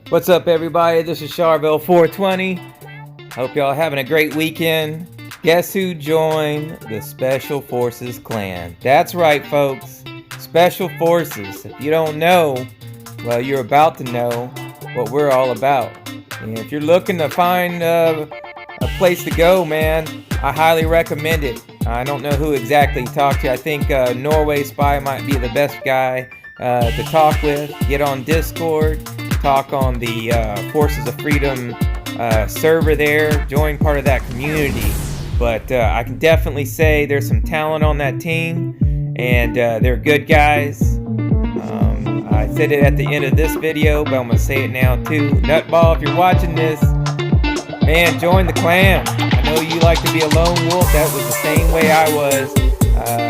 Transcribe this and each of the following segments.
What's up, everybody? This is Charville 420. Hope y'all having a great weekend. Guess who joined the Special Forces clan? That's right, folks. Special Forces. If you don't know, well, you're about to know what we're all about. And if you're looking to find a place to go, man, I highly recommend it. I don't know who exactly to talk to. I think Norway Spy might be the best guy to talk with. Get on Discord. Talk on the Forces of Freedom server there. Join part of that community. But I can definitely say there's some talent on that team, and they're good guys. I said it at the end of this video, but I'm going to say it now too. Nutball, if you're watching this, man, join the clan. I know you like to be a lone wolf. That was the same way I was.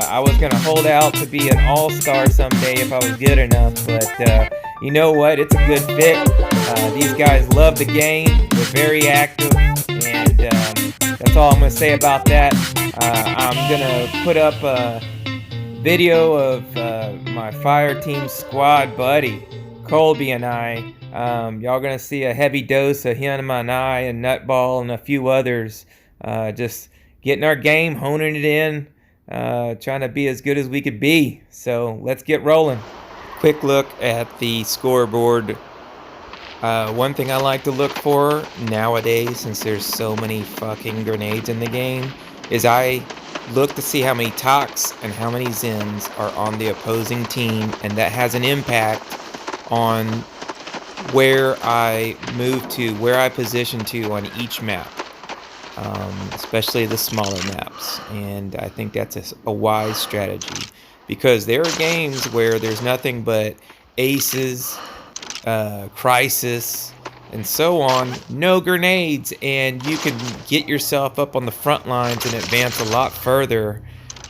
I was going to hold out to be an all-star someday if I was good enough, but you know what? It's a good fit. These guys love the game. They're very active, and that's all I'm going to say about that. I'm going to put up a video of my Fireteam squad buddy, Colby, and I. Y'all going to see a heavy dose of him and I and Nutball and a few others. Just getting our game, honing it in, trying to be as good as we could be. So let's get rolling. Quick look at the scoreboard. One thing I like to look for nowadays, since there's so many fucking grenades in the game, is I look to see how many tocs and how many Zins are on the opposing team, and that has an impact on where I move to, where I position to on each map, especially the smaller maps. And I think that's a wise strategy, because there are games where there's nothing but aces, crisis, and so on, no grenades, and you can get yourself up on the front lines and advance a lot further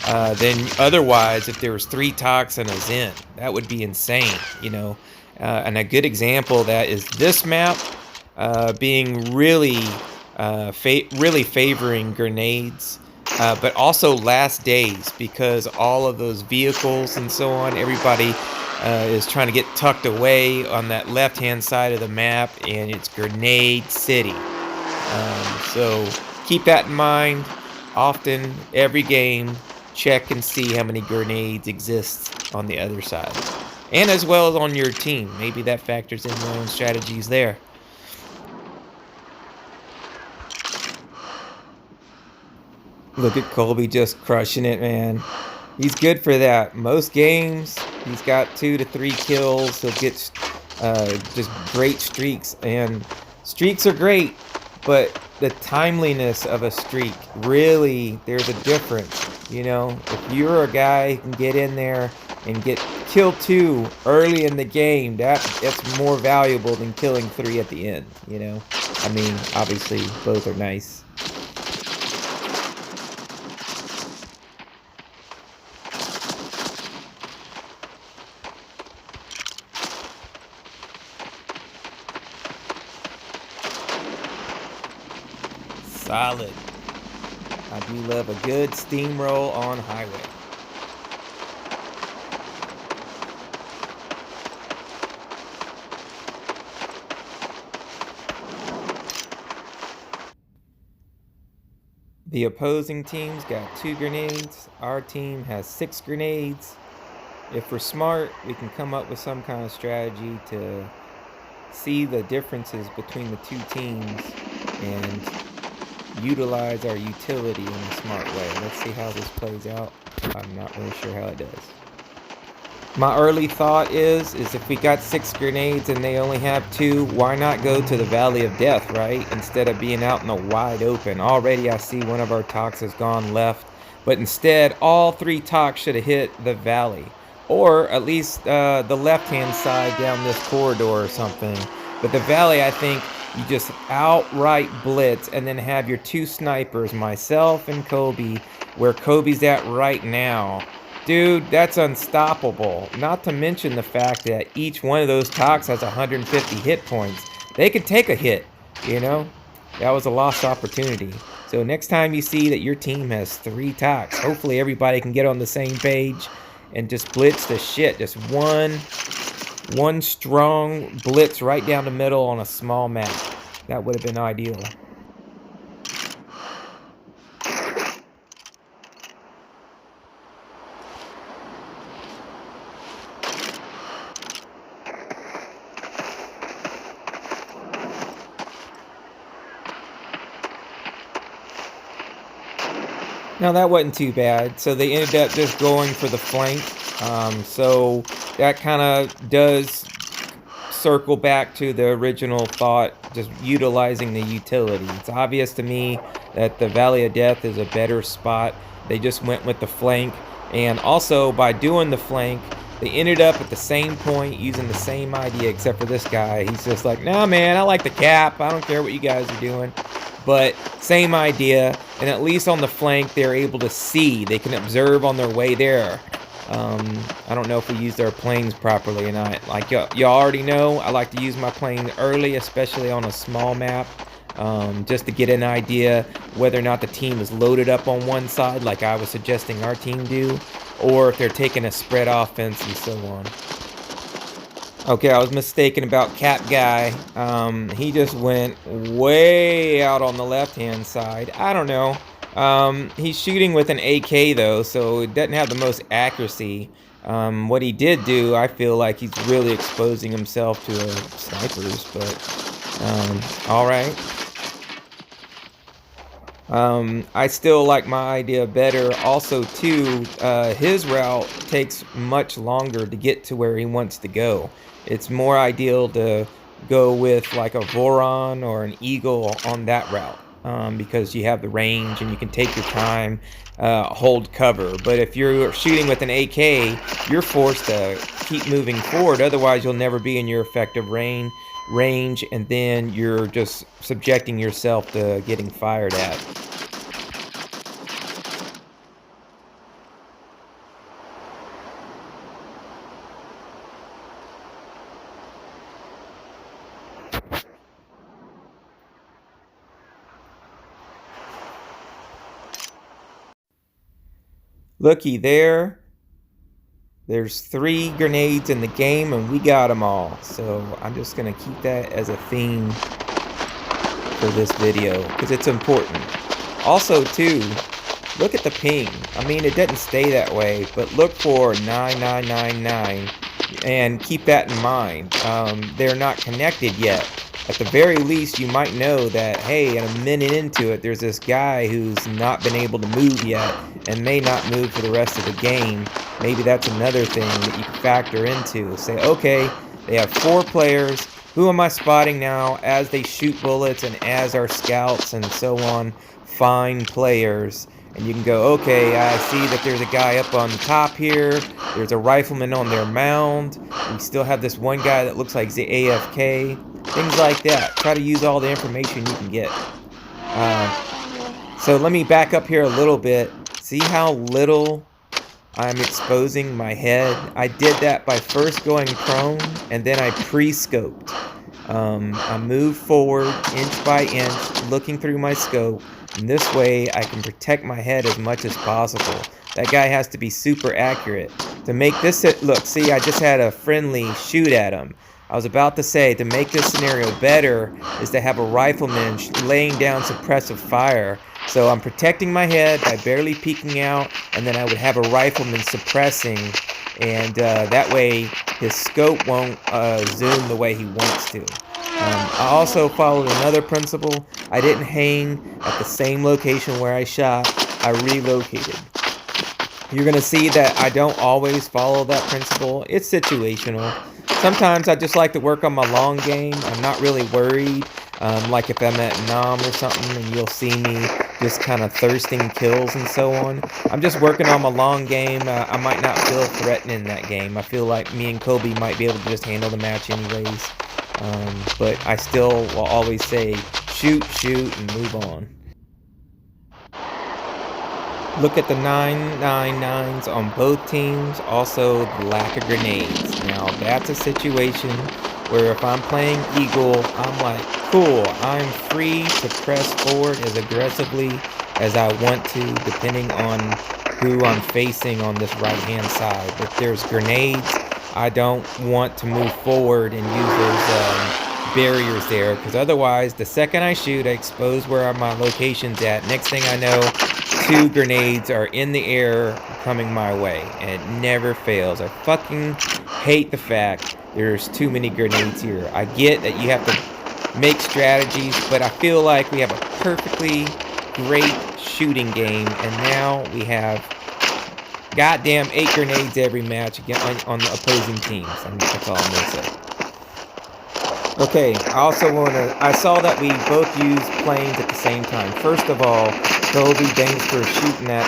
than otherwise if there was 3 tocs and a Zin. That would be insane, you know. And a good example of that is this map being really favoring grenades, but also last days, because all of those vehicles and so on, everybody is trying to get tucked away on that left-hand side of the map, and it's Grenade City. So keep that in mind. Often, every game, check and see how many grenades exist on the other side, and as well as on your team. Maybe that factors in your own strategies there. Look at Colby just crushing it, man. He's good for that. Most games, he's got 2 to 3 kills. He'll get just great streaks. And streaks are great, but the timeliness of a streak, really, there's a difference. You know, if you're a guy who can get in there and get kill 2 early in the game, that's more valuable than killing 3 at the end, you know? I mean, obviously, both are nice. Solid. I do love a good steamroll on highway. The opposing team's got 2 grenades. Our team has 6 grenades. If we're smart, we can come up with some kind of strategy to see the differences between the 2 teams and utilize our utility in a smart way. Let's see how this plays out. I'm not really sure how it does. My early thought is if we got 6 grenades and they only have 2, why not go to the Valley of Death, right? Instead of being out in the wide open. Already I see one of our tocs has gone left, but instead all 3 tocs should have hit the valley, or at least the left-hand side down this corridor or something. But the valley, I think, you just outright blitz and then have your 2 snipers, myself and Kobe, where Kobe's at right now. Dude, that's unstoppable. Not to mention the fact that each one of those tocs has 150 hit points. They could take a hit, you know? That was a lost opportunity. So next time you see that your team has 3 tocs, hopefully everybody can get on the same page and just blitz the shit. Just one one strong blitz right down the middle on a small map. That would have been ideal. Now that wasn't too bad. So they ended up just going for the flank. So that kind of does circle back to the original thought, just utilizing the utility. It's obvious to me that the Valley of Death is a better spot. They just went with the flank. And also by doing the flank, they ended up at the same point using the same idea, except for this guy. He's just like, nah, man, I like the cap. I don't care what you guys are doing. But same idea, and at least on the flank, they're able to see. They can observe on their way there. I don't know if we used our planes properly or not. Like y'all already know, I like to use my plane early, especially on a small map, just to get an idea whether or not the team is loaded up on one side, like I was suggesting our team do, or if they're taking a spread offense and so on. Okay, I was mistaken about Cap Guy. He just went way out on the left-hand side. I don't know. He's shooting with an AK, though, so it doesn't have the most accuracy. What he did do, I feel like he's really exposing himself to snipers, but all right. I still like my idea better. Also, too, his route takes much longer to get to where he wants to go. It's more ideal to go with like a Voron or an Eagle on that route, because you have the range and you can take your time, hold cover. But if you're shooting with an AK, you're forced to keep moving forward. Otherwise, you'll never be in your effective range, and then you're just subjecting yourself to getting fired at. Looky there. There's 3 grenades in the game and we got them all. So I'm just going to keep that as a theme for this video because it's important. Also, too, look at the ping. I mean, it doesn't stay that way, but look for 9999 and keep that in mind. They're not connected yet. At the very least, you might know that, hey, a minute into it, there's this guy who's not been able to move yet and may not move for the rest of the game. Maybe that's another thing that you can factor into. Say, okay, they have 4 players. Who am I spotting now as they shoot bullets and as our scouts and so on find players? And you can go, okay, I see that there's a guy up on the top here. There's a rifleman on their mound. We still have this one guy that looks like the AFK. Things like that. Try to use all the information you can get. So let me back up here a little bit. See how little I'm exposing my head? I did that by first going prone, and then I pre-scoped. I moved forward inch by inch, looking through my scope, and this way I can protect my head as much as possible. That guy has to be super accurate. To make this, look, see, I just had a friendly shoot at him. I was about to say, to make this scenario better is to have a rifleman laying down suppressive fire. So I'm protecting my head by barely peeking out, and then I would have a rifleman suppressing, and that way his scope won't zoom the way he wants to. I also followed another principle. I didn't hang at the same location where I shot. I relocated. You're going to see that I don't always follow that principle. It's situational. Sometimes I just like to work on my long game. I'm not really worried. Like if I'm at Nam or something and you'll see me just kind of thirsting kills and so on. I'm just working on my long game. I might not feel threatened in that game. I feel like me and Kobe might be able to just handle the match anyways. But I still will always say shoot, and move on. Look at the 999s on both teams, also the lack of grenades. Now that's a situation where if I'm playing Eagle, I'm like, cool, I'm free to press forward as aggressively as I want to, depending on who I'm facing on this right-hand side. If there's grenades, I don't want to move forward and use those barriers there, because otherwise, the second I shoot, I expose where my location's at. Next thing I know, 2 grenades are in the air coming my way, and it never fails. I fucking hate the fact there's too many grenades here. I get that you have to make strategies, but I feel like we have a perfectly great shooting game, and now we have goddamn 8 grenades every match again on the opposing teams. That's all I'm gonna say. Okay, I saw that we both used planes at the same time. First of all, Kobe, thanks for shooting that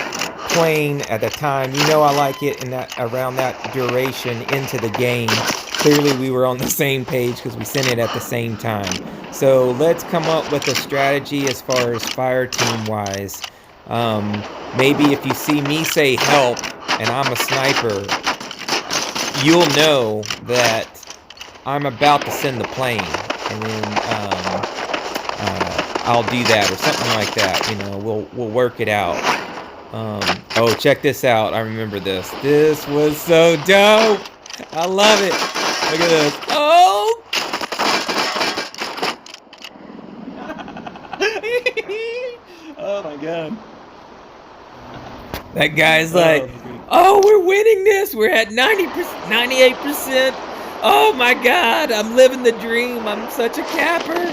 plane at the time. You know I like it in that around that duration into the game. Clearly we were on the same page because we sent it at the same time. So let's come up with a strategy as far as fire team wise. Maybe if you see me say help and I'm a sniper, you'll know that I'm about to send the plane, and then I'll do that or something like that. You know, we'll work it out. Oh, check this out. I remember this. This was so dope. I love it. Look at this. Oh! Oh my god. That guy's like, oh, we're winning this. We're at 90%, 98%. Oh my god, I'm living the dream. I'm such a capper.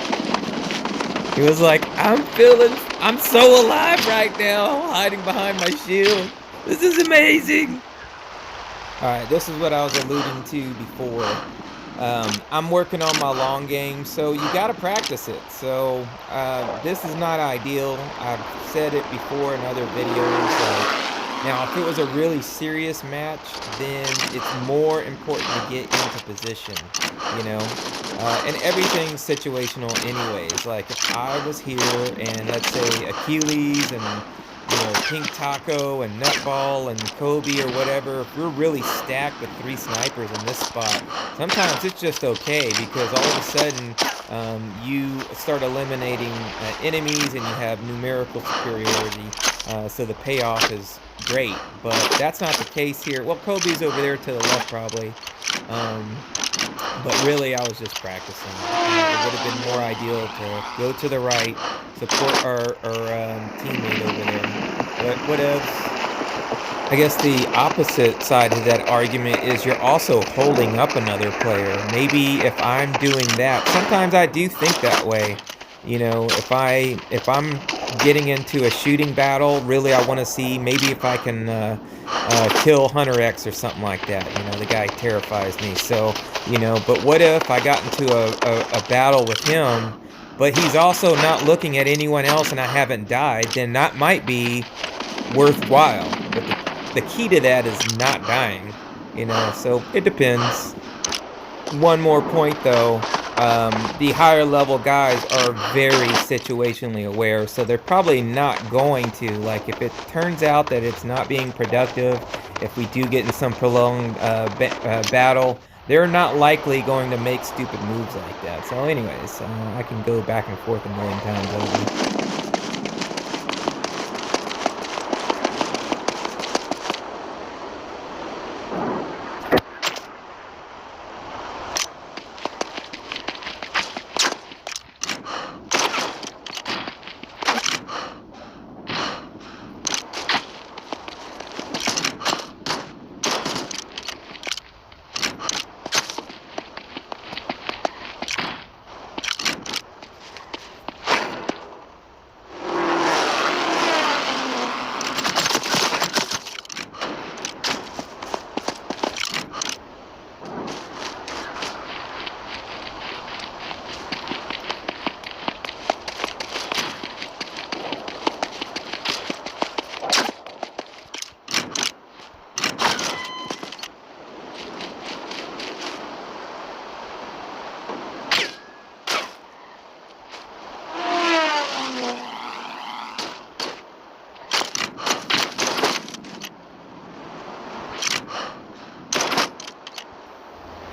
He was like, I'm so alive right now, hiding behind my shield. This is amazing. Alright, this is what I was alluding to before. I'm working on my long game, so you gotta practice it. So this is not ideal. I've said it before in other videos. Now, if it was a really serious match, then it's more important to get into position, you know? And everything's situational anyways. Like, if I was here and, let's say, Achilles and, you know, Pink Taco and Nutball and Kobe or whatever, if we're really stacked with 3 snipers in this spot, sometimes it's just okay, because all of a sudden you start eliminating enemies and you have numerical superiority, so the payoff is great. But that's not the case here. Well, Kobe's over there to the left probably, but really I was just practicing. It would have been more ideal to go to the right, support our teammate over there. But what else? I guess the opposite side of that argument is you're also holding up another player. Maybe if I'm doing that, sometimes I do think that way. You know, if I'm getting into a shooting battle, really I want to see maybe if I can kill Hunter X or something like that. You know, the guy terrifies me. So, you know, but what if I got into a battle with him, but he's also not looking at anyone else and I haven't died, then that might be worthwhile. But the key to that is not dying, you know, so it depends. One more point though, the higher level guys are very situationally aware, so they're probably not going to, like, if it turns out that it's not being productive, if we do get in some prolonged battle, they're not likely going to make stupid moves like that. So anyways, I can go back and forth a million times over.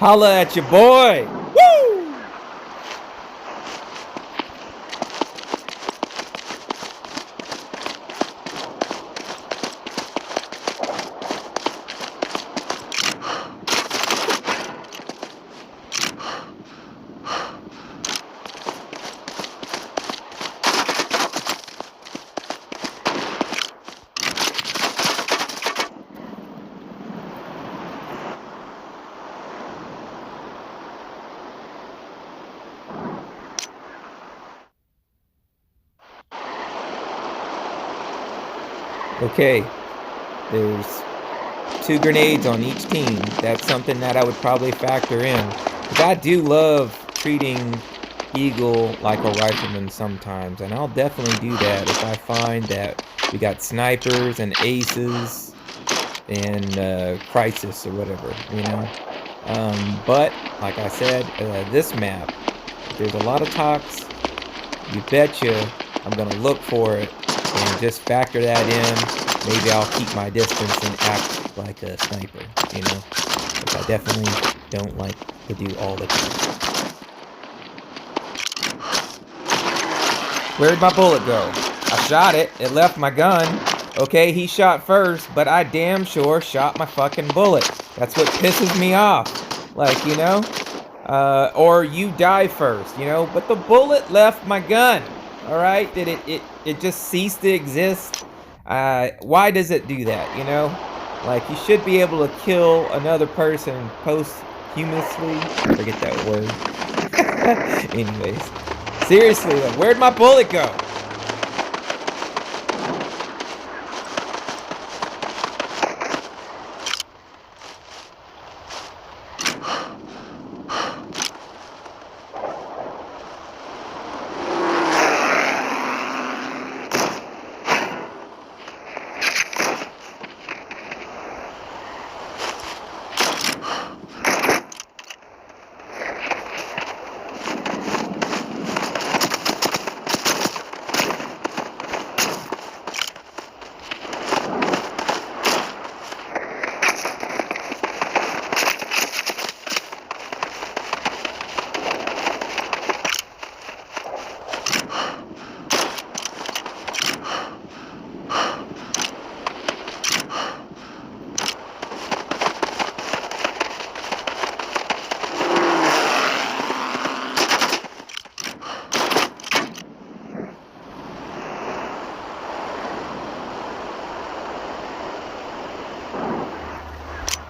Holla at your boy! Woo! Okay, there's 2 grenades on each team. That's something that I would probably factor in. Because I do love treating Eagle like a rifleman sometimes, and I'll definitely do that if I find that we got snipers and aces and crisis or whatever, you know. But like I said, this map, if there's a lot of talks, you betcha I'm gonna look for it and just factor that in. Maybe I'll keep my distance and act like a sniper, you know, which I definitely don't like to do all the time. Where'd my bullet go? I shot it. It left my gun. Okay, he shot first, but I damn sure shot my fucking bullet. That's what pisses me off. Like, you know? Or you die first, you know? But the bullet left my gun. Alright? Did it just cease to exist? Why does it do that, you know? Like, you should be able to kill another person posthumously. Forget that word. Anyways. Seriously, though, where'd my bullet go?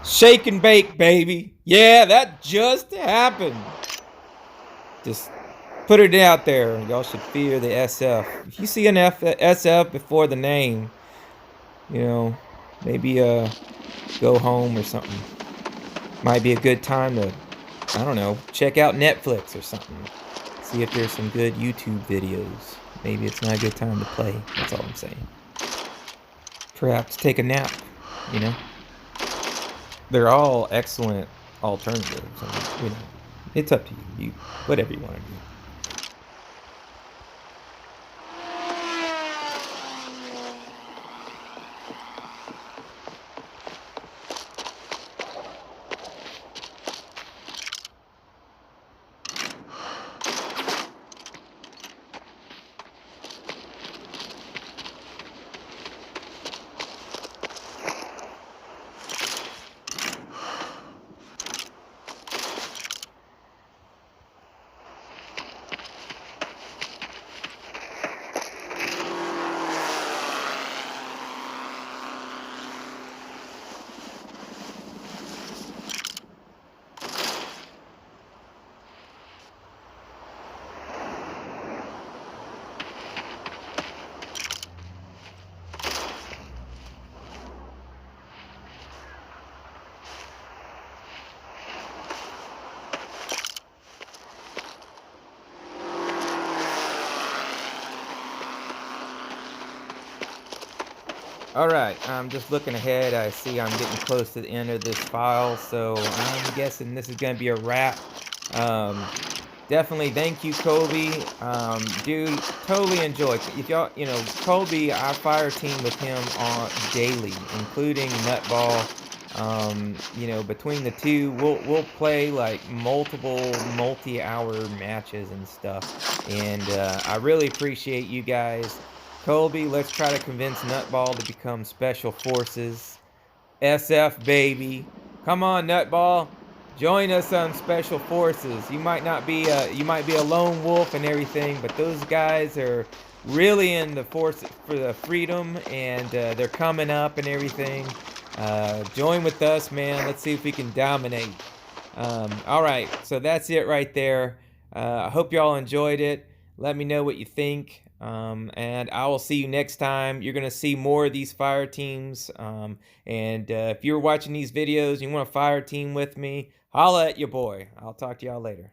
Shake and bake, baby. Yeah, that just happened. Just put it out there. Y'all should fear the SF. If you see an SF before the name, you know, maybe go home or something. Might be a good time to, I don't know, check out Netflix or something. See if there's some good YouTube videos. Maybe it's not a good time to play. That's all I'm saying. Perhaps take a nap, you know? They're all excellent alternatives. You know, it's up to you. Whatever you want to do. Alright, I'm just looking ahead. I see I'm getting close to the end of this file, so I'm guessing this is going to be a wrap. Definitely thank you, Colby. Dude, totally enjoy. If y'all, you know, Colby, I fire team with him on daily, including Nutball. You know, between the two, we'll play like multiple multi-hour matches and stuff. And I really appreciate you guys. Colby, let's try to convince Nutball to become Special Forces. SF, baby. Come on, Nutball. Join us on Special Forces. You might be a lone wolf and everything, but those guys are really in the force for the freedom, and they're coming up and everything. Join with us, man. Let's see if we can dominate. All right, so that's it right there. I hope y'all enjoyed it. Let me know what you think. And I will see you next time. You're going to see more of these fire teams. And if you're watching these videos and you want a fire team with me, holla at your boy. I'll talk to y'all later.